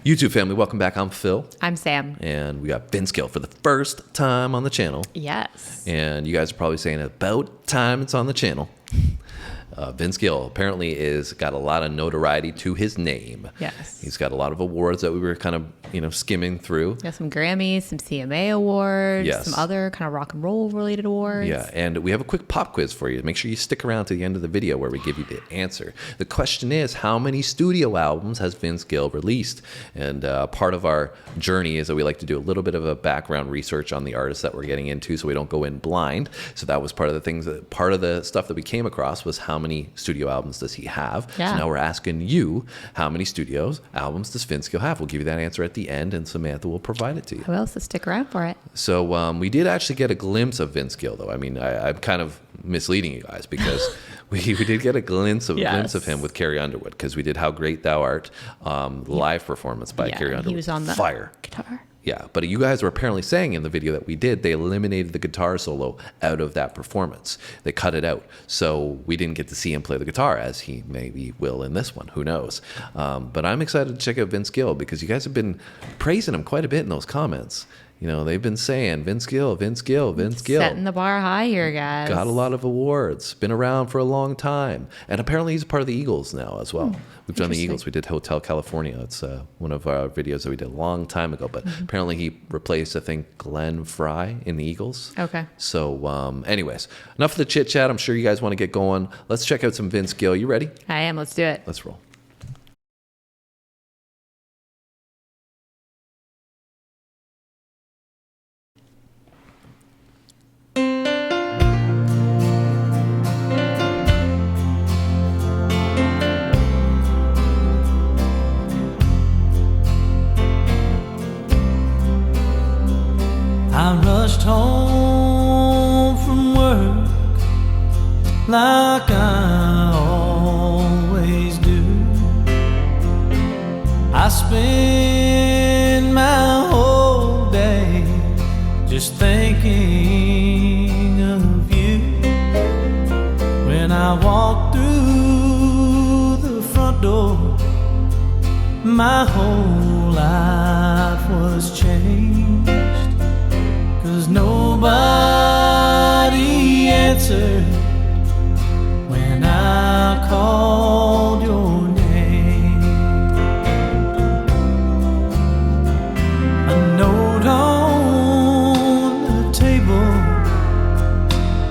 YouTube family, welcome back. I'm Phil. I'm Sam. And we got Vince Gill for the first time on the channel. Yes. And you guys are probably saying about time it's on the channel. Vince Gill apparently is got a lot of notoriety to his name. Yes. He's got a lot of awards that we were kind of, skimming through. Got some Grammys, some CMA awards, Yes. some other kind of rock and roll related awards. Yeah, and we have a quick pop quiz for you. Make sure you stick around to the end of the video where we give you the answer. The question is, how many studio albums has Vince Gill released? And part of our journey is that we like to do a little bit of a background research on the artists that we're getting into so we don't go in blind. So that was part of the stuff that we came across was how many studio albums does he have? Yeah. So now we're asking you, how many albums does Vince Gill have? We'll give you that answer at the end, and Samantha will provide it to you. Who else to stick around for it? So we did actually get a glimpse of Vince Gill, though. I mean, I'm kind of misleading you guys because we did get a glimpse of him with Carrie Underwood, because we did "How Great Thou Art" live performance by Carrie Underwood. He was on the fire guitar. Yeah, but you guys were apparently saying in the video that we did, they eliminated the guitar solo out of that performance. They cut it out. So we didn't get to see him play the guitar, as he maybe will in this one. Who knows? But I'm excited to check out Vince Gill, because you guys have been praising him quite a bit in those comments. They've been saying, Vince Gill, Vince Gill, Vince Gill. Setting the bar high here, guys. Got a lot of awards. Been around for a long time. And apparently he's a part of the Eagles now as well. We've done the Eagles. We did Hotel California. It's one of our videos that we did a long time ago. But apparently he replaced, I think, Glenn Fry in the Eagles. Okay. So anyways, enough of the chit chat. I'm sure you guys want to get going. Let's check out some Vince Gill. You ready? I am. Let's do it. Let's roll. I rushed home from work like I always do. I spend my whole day just thinking of you. When I walked through the front door, my whole life was changed. 'Cause nobody answered when I called your name. A note on the table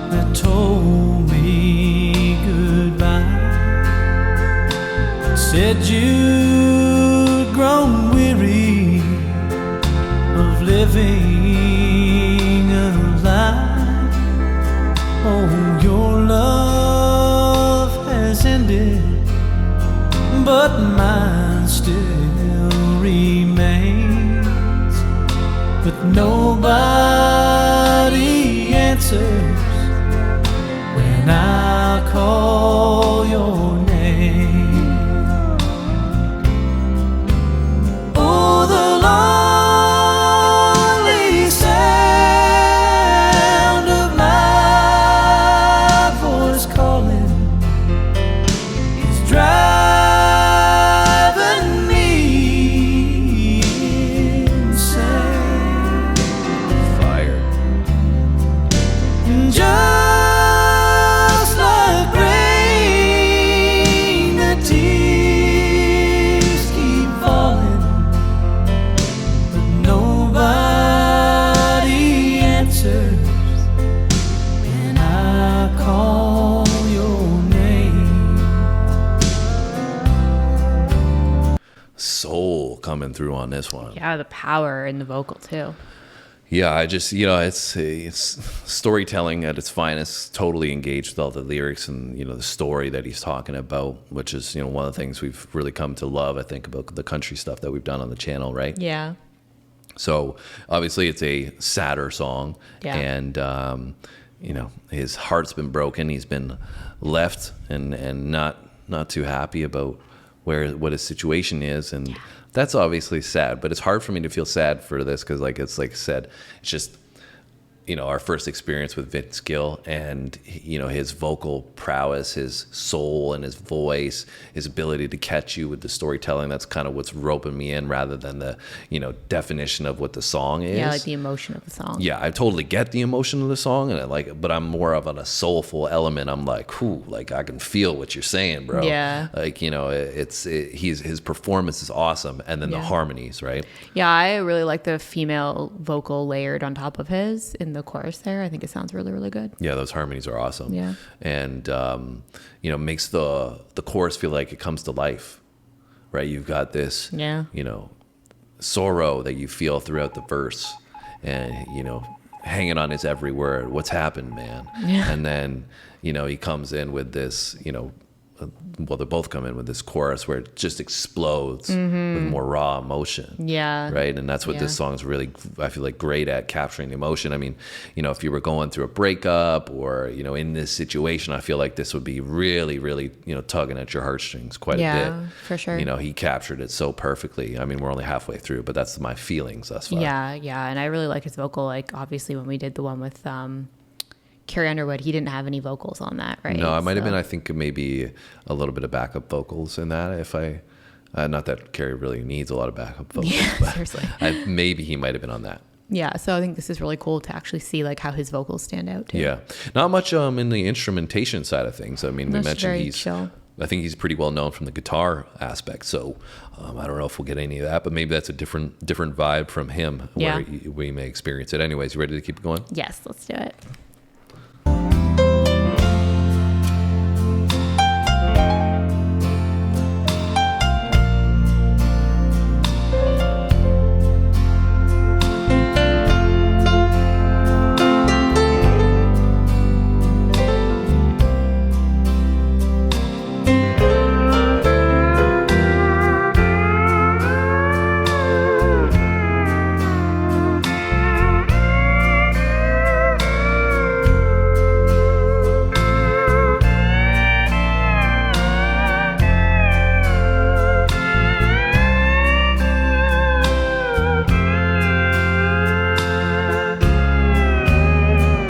that told me goodbye. It said you'd grown weary of living. Oh, your love has ended, but mine still remains. But nobody answers when I call your name. Oh, the lonely sound of my voice calling is driving me insane. Fire. And just like rain, the tears keep falling, but nobody answers when I call your name. Soul coming through on this one. Yeah, the power in the vocal too. Yeah, I just, it's storytelling at its finest, totally engaged with all the lyrics and, the story that he's talking about, which is, one of the things we've really come to love, I think, about the country stuff that we've done on the channel, right? Yeah. So obviously it's a sadder song, Yeah. and, his heart's been broken. He's been left and not too happy about what his situation is. And that's obviously sad, but it's hard for me to feel sad for this because, like I said, it's just, our first experience with Vince Gill, and his vocal prowess, his soul and his voice, his ability to catch you with the storytelling. That's kind of what's roping me in, rather than the definition of what the song is. Yeah, like the emotion of the song. Yeah, I totally get the emotion of the song, and I like it, but I'm more of on a soulful element. I'm like, whew, like I can feel what you're saying, bro. Yeah. Like, his performance is awesome, and then the harmonies, right? Yeah, I really like the female vocal layered on top of his in the chorus there. I think it sounds really, really good. Yeah, those harmonies are awesome. Yeah. And makes the chorus feel like it comes to life, right? You've got this, Yeah. sorrow that you feel throughout the verse, and hanging on his every word. What's happened, man? Yeah. And then he comes in with this, well, they both come in with this chorus where it just explodes with more raw emotion. Yeah. Right. And that's what this song's really, I feel like, great at capturing the emotion. I mean, if you were going through a breakup or, in this situation, I feel like this would be really, really, tugging at your heartstrings quite a bit. Yeah, for sure. He captured it so perfectly. I mean, we're only halfway through, but that's my feelings thus far. Yeah. Yeah. And I really like his vocal. Like, obviously, when we did the one with Carrie Underwood, he didn't have any vocals on that, right? No, it might have been, I think, maybe a little bit of backup vocals in that. If not that Carrie really needs a lot of backup vocals, Yeah, but seriously. Maybe he might have been on that. Yeah, so I think this is really cool to actually see like how his vocals stand out too. Yeah, not much in the instrumentation side of things. I mean, That's we mentioned very he's. chill. I think he's pretty well known from the guitar aspect. So I don't know if we'll get any of that, but maybe that's a different vibe from him where we may experience it. Anyways, you ready to keep it going? Yes, let's do it.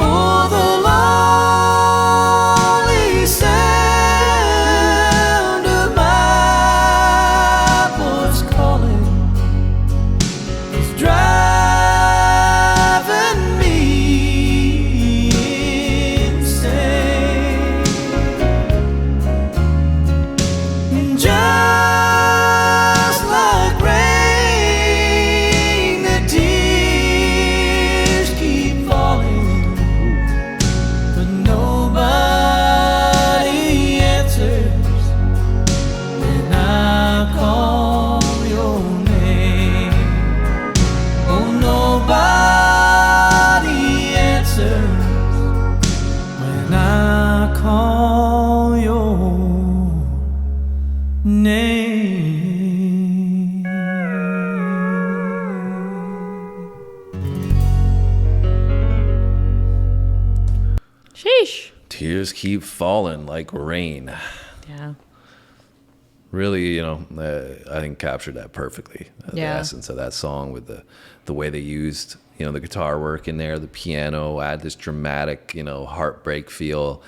Oh, the lonely sound of my voice calling is driving me insane. Just like rain, the tears keep falling, but nobody answers when I call your name. Oh, nobody answers when I call your name. Sheesh. Tears keep falling like rain. Yeah. Really, I think captured that perfectly. The Yeah. essence of that song with the way they used, the guitar work in there, the piano, add this dramatic, heartbreak feel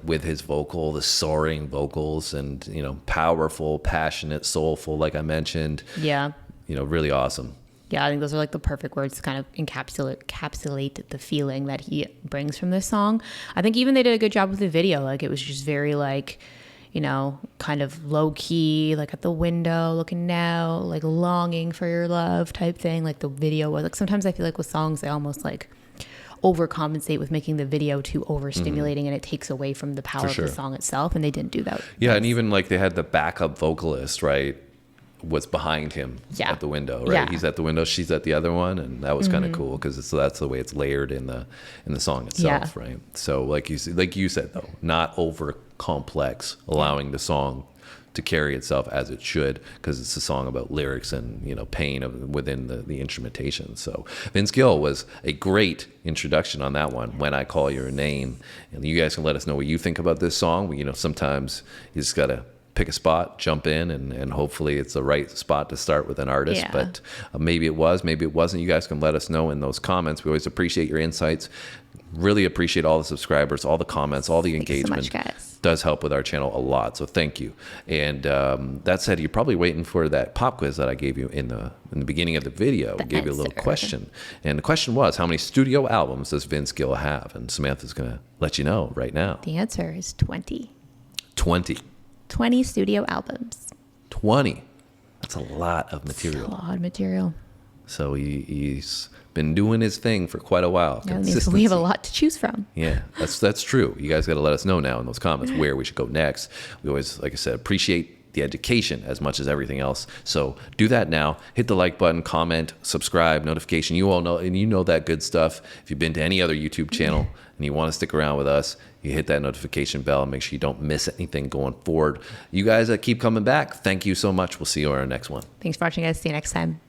with his vocal, the soaring vocals, and, powerful, passionate, soulful, like I mentioned. Yeah. Really awesome. Yeah, I think those are like the perfect words to kind of encapsulate the feeling that he brings from this song. I think even they did a good job with the video. Like it was just very like, kind of low key, like at the window looking out, like longing for your love type thing. Like the video was like, sometimes I feel like with songs, they almost like overcompensate with making the video too overstimulating and it takes away from the power of sure. the song itself. And they didn't do that. Yeah, and even like they had the backup vocalist, right? What's behind him at the window, right? Yeah. He's at the window, she's at the other one, and that was kind of cool because that's the way it's layered in the song itself, right? So like you said though, not over complex, allowing the song to carry itself as it should, because it's a song about lyrics and pain within the instrumentation. So Vince Gill was a great introduction on that one, When I Call Your Name. And you guys can let us know what you think about this song. Sometimes you just gotta pick a spot, jump in, and hopefully it's the right spot to start with an artist. Yeah. But maybe it was, maybe it wasn't. You guys can let us know in those comments. We always appreciate your insights. Really appreciate all the subscribers, all the comments, all the Thank you so engagement. much, guys. Does help with our channel a lot, so thank you. And that said, you're probably waiting for that pop quiz that I gave you in the beginning of the video. We gave you a little answer. question, and the question was, how many studio albums does Vince Gill have? And Samantha's gonna let you know right now. The answer is 20. 20. 20 studio albums. 20. That's a lot of A material. lot of material. So he's been doing his thing for quite a while. Yeah, that means we have a lot to choose from. Yeah, that's true. You guys got to let us know now in those comments where we should go next. We always, like I said, appreciate the education as much as everything else. So do that now. Hit the like button, comment, subscribe, notification. You all know, and you know that good stuff. If you've been to any other YouTube channel and you want to stick around with us, you hit that notification bell and make sure you don't miss anything going forward. You guys that keep coming back, thank you so much. We'll see you on our next one. Thanks for watching, guys. See you next time.